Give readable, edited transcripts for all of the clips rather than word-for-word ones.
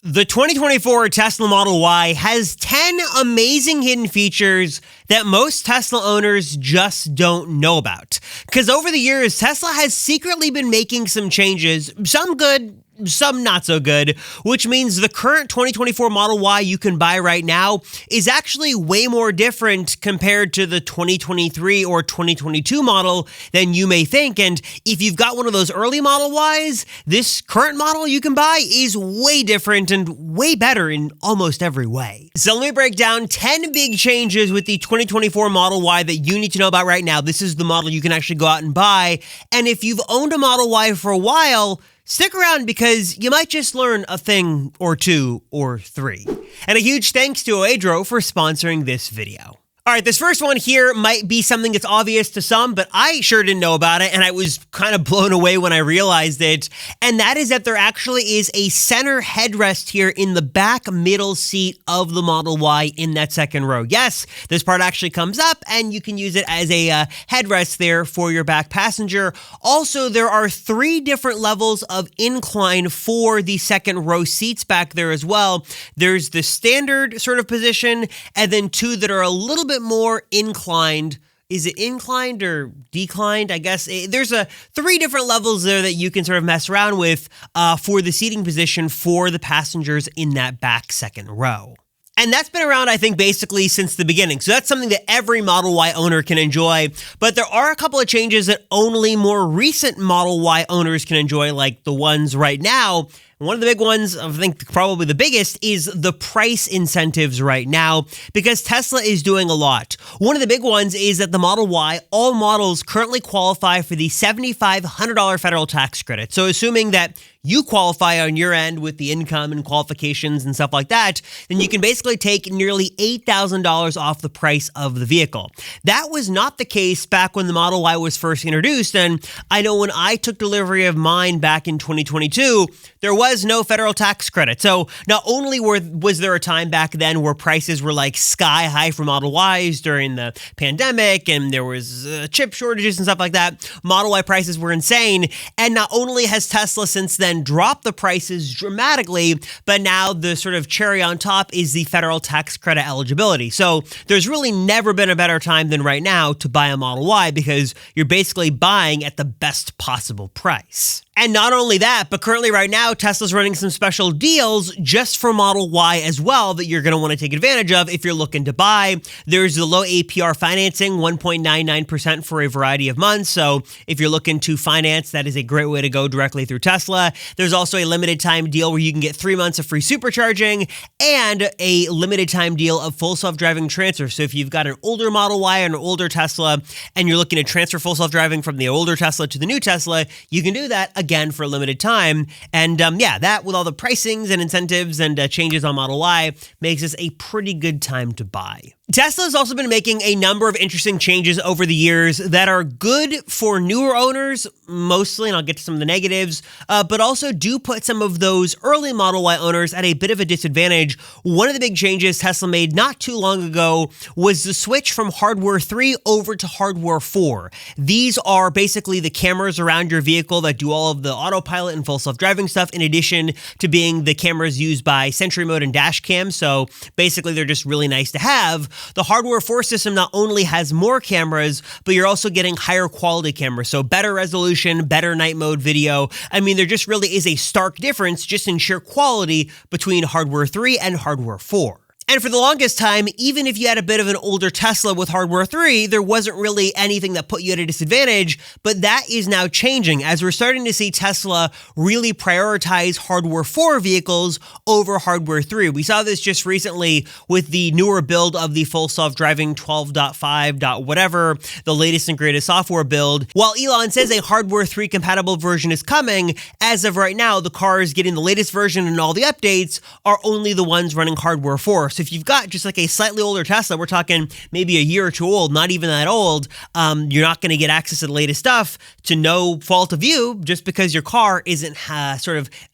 The 2024 Tesla Model Y has 10 amazing hidden features that most Tesla owners just don't know about. Because over the years, Tesla has secretly been making some changes, some good, some not so good, which means the current 2024 Model Y you can buy right now is actually way more different compared to the 2023 or 2022 model than you may think. And if you've got one of those early Model Ys, this current model you can buy is way different and way better in almost every way. So let me break down 10 big changes with the 2024 Model Y that you need to know about right now. This is the model you can actually go out and buy. And if you've owned a Model Y for a while, stick around because you might just learn a thing or two or three. And a huge thanks to Oedro for sponsoring this video. All right, this first one here might be something that's obvious to some, but I sure didn't know about it, and I was kind of blown away when I realized it, and that is that there actually is a center headrest here in the back middle seat of the Model Y in that second row. Yes, this part actually comes up, and you can use it as a headrest there for your back passenger. Also, there are 3 different levels of incline for the second row seats back there as well. There's the standard sort of position, and then 2 that are a little bit more inclined. Is it inclined or declined? I guess there's 3 different levels there that you can sort of mess around with for the seating position for the passengers in that back second row. And that's been around, I think, basically since the beginning. So that's something that every Model Y owner can enjoy. But there are a couple of changes that only more recent Model Y owners can enjoy, like the ones right now. One of the big ones, I think probably the biggest, is the price incentives right now, because Tesla is doing a lot. One of the big ones is that the Model Y, all models currently qualify for the $7,500 federal tax credit. So assuming that you qualify on your end with the income and qualifications and stuff like that, then you can basically take nearly $8,000 off the price of the vehicle. That was not the case back when the Model Y was first introduced, and I know when I took delivery of mine back in 2022, there was no federal tax credit. So not only was there a time back then where prices were like sky high for Model Ys during the pandemic, and there was chip shortages and stuff like that, Model Y prices were insane. And not only has Tesla since then dropped the prices dramatically, but now the sort of cherry on top is the federal tax credit eligibility. So there's really never been a better time than right now to buy a Model Y, because you're basically buying at the best possible price. And not only that, but currently right now, Tesla's running some special deals just for Model Y as well that you're going to want to take advantage of if you're looking to buy. There's the low APR financing, 1.99% for a variety of months. So if you're looking to finance, that is a great way to go directly through Tesla. There's also a limited time deal where you can get 3 months of free supercharging and a limited time deal of full self-driving transfer. So if you've got an older Model Y and an older Tesla and you're looking to transfer full self-driving from the older Tesla to the new Tesla, you can do that again for a limited time. And yeah, that with all the pricings and incentives and changes on Model Y makes this a pretty good time to buy. Tesla has also been making a number of interesting changes over the years that are good for newer owners, mostly, and I'll get to some of the negatives, but also do put some of those early Model Y owners at a bit of a disadvantage. One of the big changes Tesla made not too long ago was the switch from Hardware 3 over to Hardware 4. These are basically the cameras around your vehicle that do all of the autopilot and full self-driving stuff, in addition to being the cameras used by Sentry Mode and Dash Cam. So basically, they're just really nice to have. The Hardware 4 system not only has more cameras, but you're also getting higher quality cameras. So better resolution, better night mode video. I mean, there just really is a stark difference just in sheer quality between Hardware 3 and Hardware 4. And for the longest time, even if you had a bit of an older Tesla with Hardware 3, there wasn't really anything that put you at a disadvantage, but that is now changing as we're starting to see Tesla really prioritize Hardware 4 vehicles over Hardware 3. We saw this just recently with the newer build of the full self-driving 12.5. whatever, the latest and greatest software build. While Elon says a Hardware 3 compatible version is coming, as of right now, the cars getting the latest version and all the updates are only the ones running Hardware 4. So So if you've got just like a slightly older Tesla, we're talking maybe a year or two old, not even that old, you're not going to get access to the latest stuff to no fault of you just because your car isn't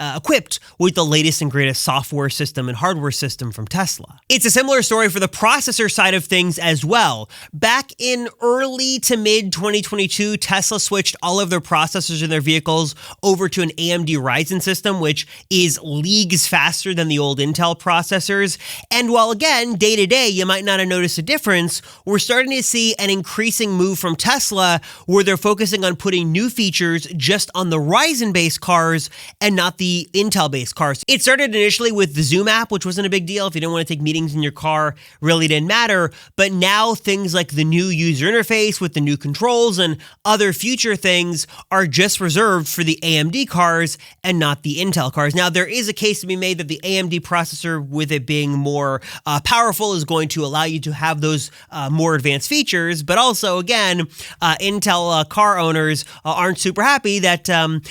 equipped with the latest and greatest software system and hardware system from Tesla. It's a similar story for the processor side of things as well. Back in early to mid 2022, Tesla switched all of their processors in their vehicles over to an AMD Ryzen system, which is leagues faster than the old Intel processors. And while again, day to day, you might not have noticed a difference, we're starting to see an increasing move from Tesla where they're focusing on putting new features just on the Ryzen-based cars and not the Intel-based cars. It started initially with the Zoom app, which wasn't a big deal. If you didn't want to take meetings in your car, really didn't matter. But now things like the new user interface with the new controls and other future things are just reserved for the AMD cars and not the Intel cars. Now, there is a case to be made that the AMD processor, with it being more powerful, is going to allow you to have those more advanced features. But also, again, Intel car owners aren't super happy that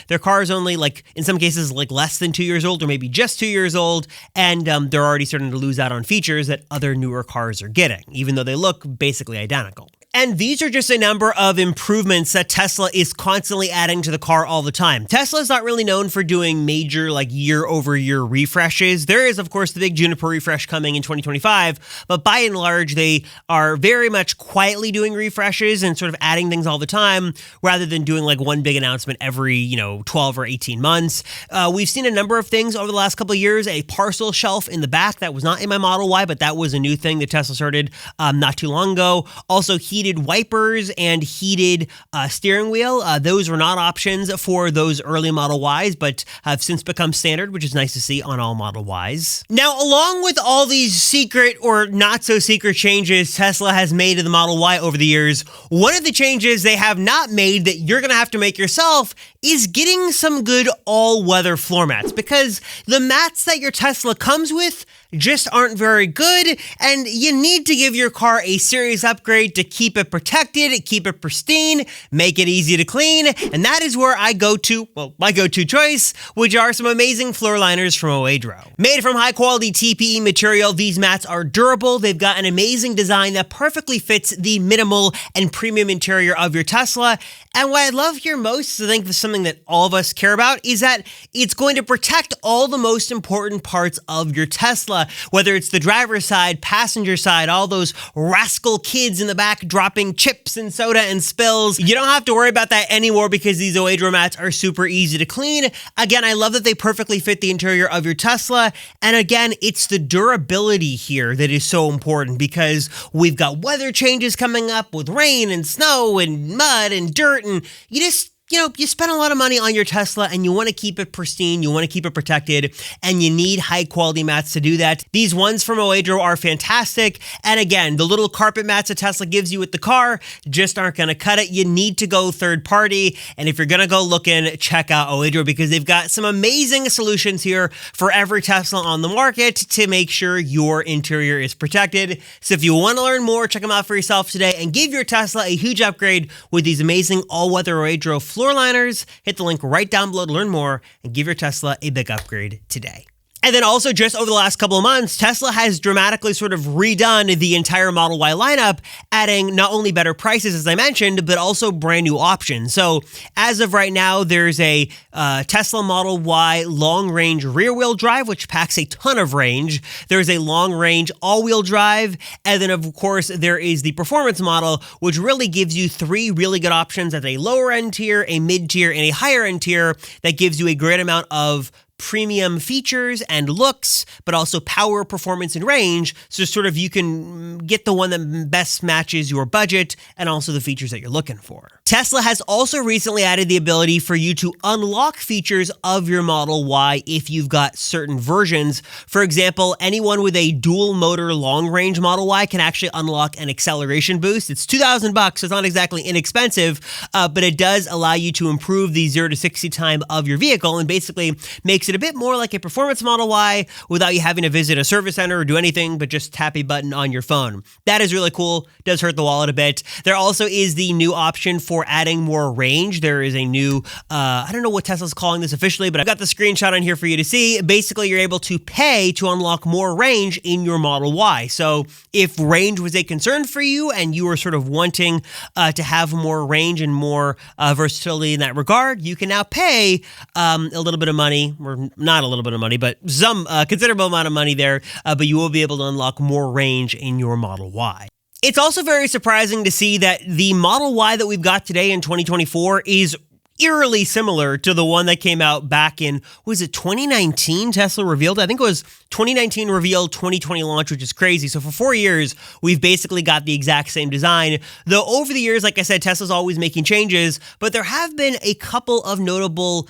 their car is only, like, in some cases, like less than 2 years old or maybe just 2 years old, and they're already starting to lose out on features that other newer cars are getting, even though they look basically identical. And these are just a number of improvements that Tesla is constantly adding to the car all the time. Tesla's not really known for doing major, like, year-over-year refreshes. There is, of course, the big Juniper refresh coming in 2025, but by and large, they are very much quietly doing refreshes and sort of adding things all the time, rather than doing, like, one big announcement every, 12 or 18 months. We've seen a number of things over the last couple of years. A parcel shelf in the back that was not in my Model Y, but that was a new thing that Tesla started not too long ago. Also, heated wipers and heated steering wheel. Those were not options for those early Model Ys, but have since become standard, which is nice to see on all Model Ys. Now, along with all these secret or not so secret changes Tesla has made to the Model Y over the years, one of the changes they have not made that you're going to have to make yourself is getting some good all-weather floor mats, because the mats that your Tesla comes with just aren't very good, and you need to give your car a serious upgrade to keep it protected, keep it pristine, make it easy to clean, and that is where I go to, my go-to choice, which are some amazing floor liners from Oedro. Made from high-quality TPE material, these mats are durable, they've got an amazing design that perfectly fits the minimal and premium interior of your Tesla, and what I love here most, I think this is something that all of us care about, is that it's going to protect all the most important parts of your Tesla, whether it's the driver's side, passenger side, all those rascal kids in the back dropping chips and soda and spills. You don't have to worry about that anymore because these Oedro mats are super easy to clean. Again, I love that they perfectly fit the interior of your Tesla. And again, it's the durability here that is so important, because we've got weather changes coming up with rain and snow and mud and dirt, and you spend a lot of money on your Tesla and you want to keep it pristine, you want to keep it protected, and you need high quality mats to do that. These ones from Oedro are fantastic. And again, the little carpet mats that Tesla gives you with the car just aren't going to cut it. You need to go third party. And if you're going to go looking, check out Oedro, because they've got some amazing solutions here for every Tesla on the market to make sure your interior is protected. So if you want to learn more, check them out for yourself today and give your Tesla a huge upgrade with these amazing all-weather Oedro floor liners. Hit the link right down below to learn more and give your Tesla a big upgrade today. And then also, just over the last couple of months, Tesla has dramatically sort of redone the entire Model Y lineup, adding not only better prices, as I mentioned, but also brand new options. So as of right now, there's a Tesla Model Y long-range rear-wheel drive, which packs a ton of range. There's a long-range all-wheel drive. And then, of course, there is the performance model, which really gives you three really good options at a lower-end tier, a mid-tier, and a higher-end tier that gives you a great amount of premium features and looks, but also power, performance, and range. So sort of you can get the one that best matches your budget and also the features that you're looking for. Tesla has also recently added the ability for you to unlock features of your Model Y if you've got certain versions. For example, anyone with a dual motor long range Model Y can actually unlock an acceleration boost. It's $2,000, so it's not exactly inexpensive, but it does allow you to improve the 0 to 60 time of your vehicle and basically make makes it a bit more like a performance Model Y without you having to visit a service center or do anything but just tap a button on your phone. That is really cool. Does hurt the wallet a bit. There also is the new option for adding more range. There is a new, I don't know what Tesla's calling this officially, but I've got the screenshot on here for you to see. Basically, you're able to pay to unlock more range in your Model Y. So if range was a concern for you and you were sort of wanting to have more range and more versatility in that regard, you can now pay a little bit of money, or not a little bit of money, but some considerable amount of money there, but you will be able to unlock more range in your Model Y. It's also very surprising to see that the Model Y that we've got today in 2024 is eerily similar to the one that came out back in, was it 2019 Tesla revealed? I think it was 2019 revealed, 2020 launch, which is crazy. So for 4 years, we've basically got the exact same design. Though over the years, like I said, Tesla's always making changes, but there have been a couple of notable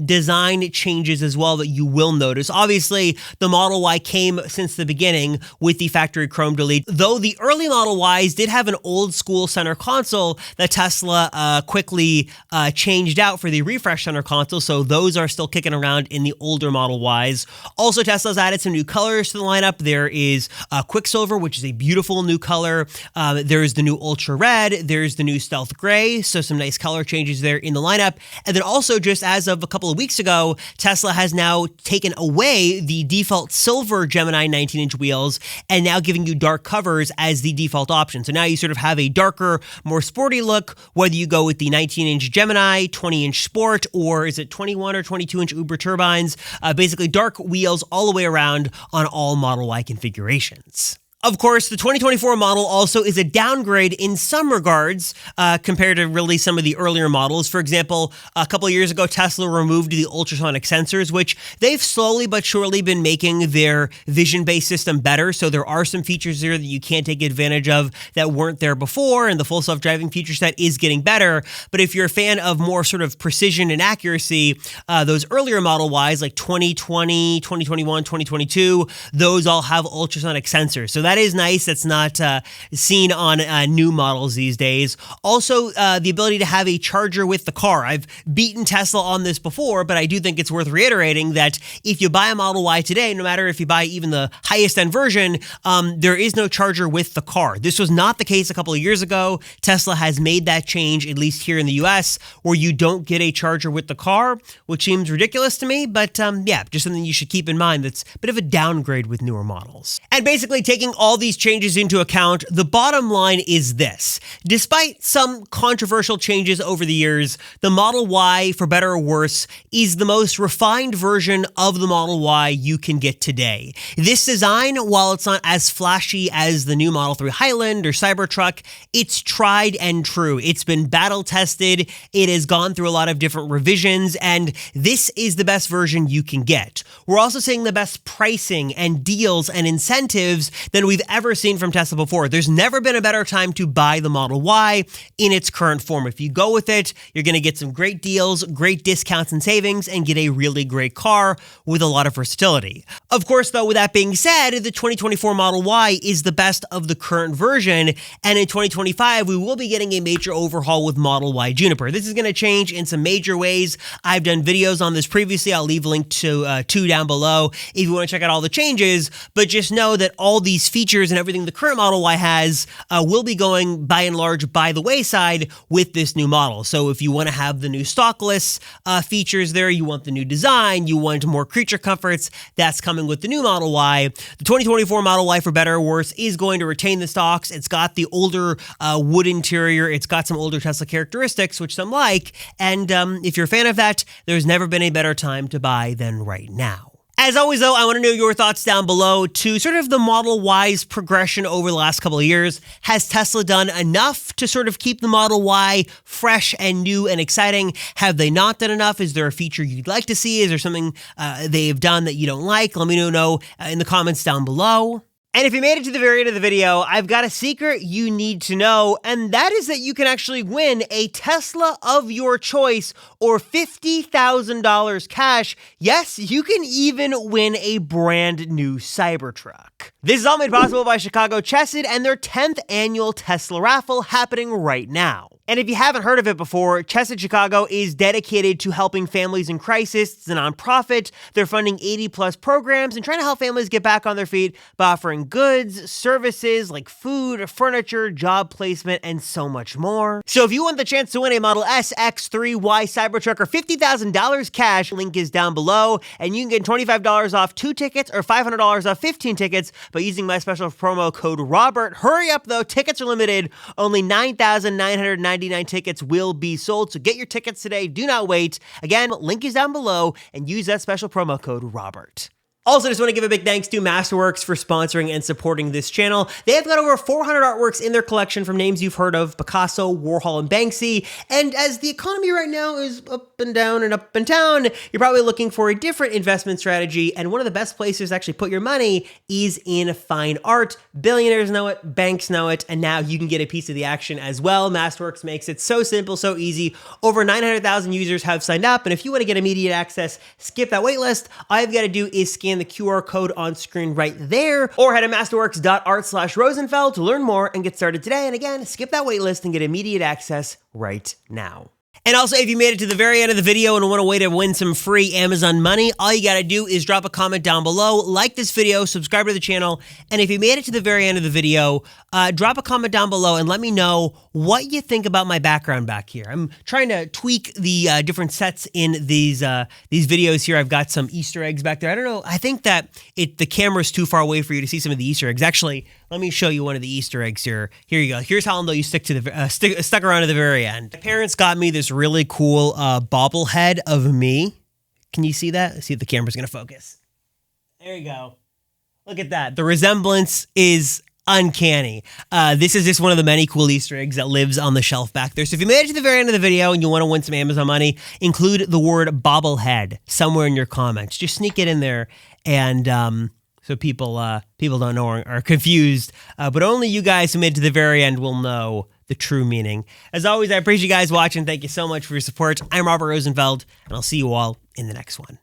design changes as well that you will notice. Obviously, the Model Y came since the beginning with the factory chrome delete, though the early Model Ys did have an old school center console that Tesla quickly changed out for the refresh center console, so those are still kicking around in the older Model Ys. Also, Tesla's added some new colors to the lineup. There is Quicksilver, which is a beautiful new color. There's the new Ultra Red. There's the new Stealth Gray, so some nice color changes there in the lineup. And then also, just as of a couple of weeks ago, Tesla has now taken away the default silver Gemini 19-inch wheels and now giving you dark covers as the default option. So now you sort of have a darker, more sporty look, whether you go with the 19-inch Gemini, 20-inch Sport, or is it 21 or 22-inch Uber turbines? Basically dark wheels all the way around on all Model Y configurations. Of course, the 2024 model also is a downgrade in some regards compared to really some of the earlier models. For example, a couple of years ago, Tesla removed the ultrasonic sensors, which they've slowly but surely been making their vision-based system better. So there are some features there that you can't take advantage of that weren't there before, and the full self-driving feature set is getting better. But if you're a fan of more sort of precision and accuracy, those earlier Model Ys like 2020, 2021, 2022, those all have ultrasonic sensors. So that is nice. That's not seen on new models these days. Also, the ability to have a charger with the car. I've beaten Tesla on this before, but I do think it's worth reiterating that if you buy a Model Y today, no matter if you buy even the highest end version, there is no charger with the car. This was not the case a couple of years ago. Tesla has made that change, at least here in the US, where you don't get a charger with the car, which seems ridiculous to me, but yeah, just something you should keep in mind. That's a bit of a downgrade with newer models. And basically taking all these changes into account, the bottom line is this. Despite some controversial changes over the years, the Model Y, for better or worse, is the most refined version of the Model Y you can get today. This design, while it's not as flashy as the new Model 3 Highland or Cybertruck, it's tried and true. It's been battle tested, it has gone through a lot of different revisions, and this is the best version you can get. We're also seeing the best pricing and deals and incentives than we've ever seen from Tesla before. There's never been a better time to buy the Model Y in its current form. If you go with it, you're going to get some great deals, great discounts and savings, and get a really great car with a lot of versatility. Of course, though, with that being said, the 2024 Model Y is the best of the current version, and in 2025, we will be getting a major overhaul with Model Y Juniper. This is going to change in some major ways. I've done videos on this previously. I'll leave a link to two down below if you want to check out all the changes, but just know that all these features and everything the current Model Y has will be going by and large by the wayside with this new model. So if you want to have the new stockless features there, you want the new design, you want more creature comforts, that's coming with the new Model Y. The 2024 Model Y, for better or worse, is going to retain the stocks. It's got the older wood interior. It's got some older Tesla characteristics, which some like. And if you're a fan of that, there's never been a better time to buy than right now. As always, though, I want to know your thoughts down below to sort of the Model Y's progression over the last couple of years. Has Tesla done enough to sort of keep the Model Y fresh and new and exciting? Have they not done enough? Is there a feature you'd like to see? Is there something they've done that you don't like? Let me know in the comments down below. And if you made it to the very end of the video, I've got a secret you need to know, and that is that you can actually win a Tesla of your choice or $50,000 cash. Yes, you can even win a brand new Cybertruck. This is all made possible by Chicago Chesed and their 10th annual Tesla raffle happening right now. And if you haven't heard of it before, Chess in Chicago is dedicated to helping families in crisis. It's a nonprofit. They're funding 80+ programs and trying to help families get back on their feet by offering goods, services like food, furniture, job placement, and so much more. So if you want the chance to win a Model S, X3, Y Cybertruck, or $50,000 cash, link is down below, and you can get $25 off 2 tickets or $500 off 15 tickets by using my special promo code Robert. Hurry up though, tickets are limited. Only 9,999 tickets will be sold, so get your tickets today. Do not wait. Again, link is down below, and use that special promo code Robert. Also, just want to give a big thanks to Masterworks for sponsoring and supporting this channel. They have got over 400 artworks in their collection from names you've heard of: Picasso, Warhol, and Banksy. And as the economy right now is up and down and up and down, you're probably looking for a different investment strategy. And one of the best places to actually put your money is in fine art. Billionaires know it, banks know it, and now you can get a piece of the action as well. Masterworks makes it so simple, so easy. Over 900,000 users have signed up, and if you want to get immediate access, skip that wait list. All you've got to do is scan the QR code on screen right there, or head to masterworks.art/Rosenfeld to learn more and get started today. And again, skip that waitlist and get immediate access right now. And also, if you made it to the very end of the video and want a way to win some free Amazon money, all you gotta do is drop a comment down below, like this video, subscribe to the channel, and if you made it to the very end of the video, drop a comment down below and let me know what you think about my background back here. I'm trying to tweak the different sets in these videos here. I've got some Easter eggs back there. I don't know, I think that the camera's too far away for you to see some of the Easter eggs. Actually, let me show you one of the Easter eggs here. Here you go. Here's how I'll know you stuck around to the very end. My parents got me this really cool bobblehead of me. Can you see that? Let's see if the camera's gonna focus. There you go. Look at that. The resemblance is uncanny. This is just one of the many cool Easter eggs that lives on the shelf back there. So if you made it to the very end of the video and you want to win some Amazon money, include the word bobblehead somewhere in your comments. Just sneak it in there, and so people don't know or are confused. But only you guys who made it to the very end will know the true meaning. As always, I appreciate you guys watching. Thank you so much for your support. I'm Robert Rosenfeld, and I'll see you all in the next one.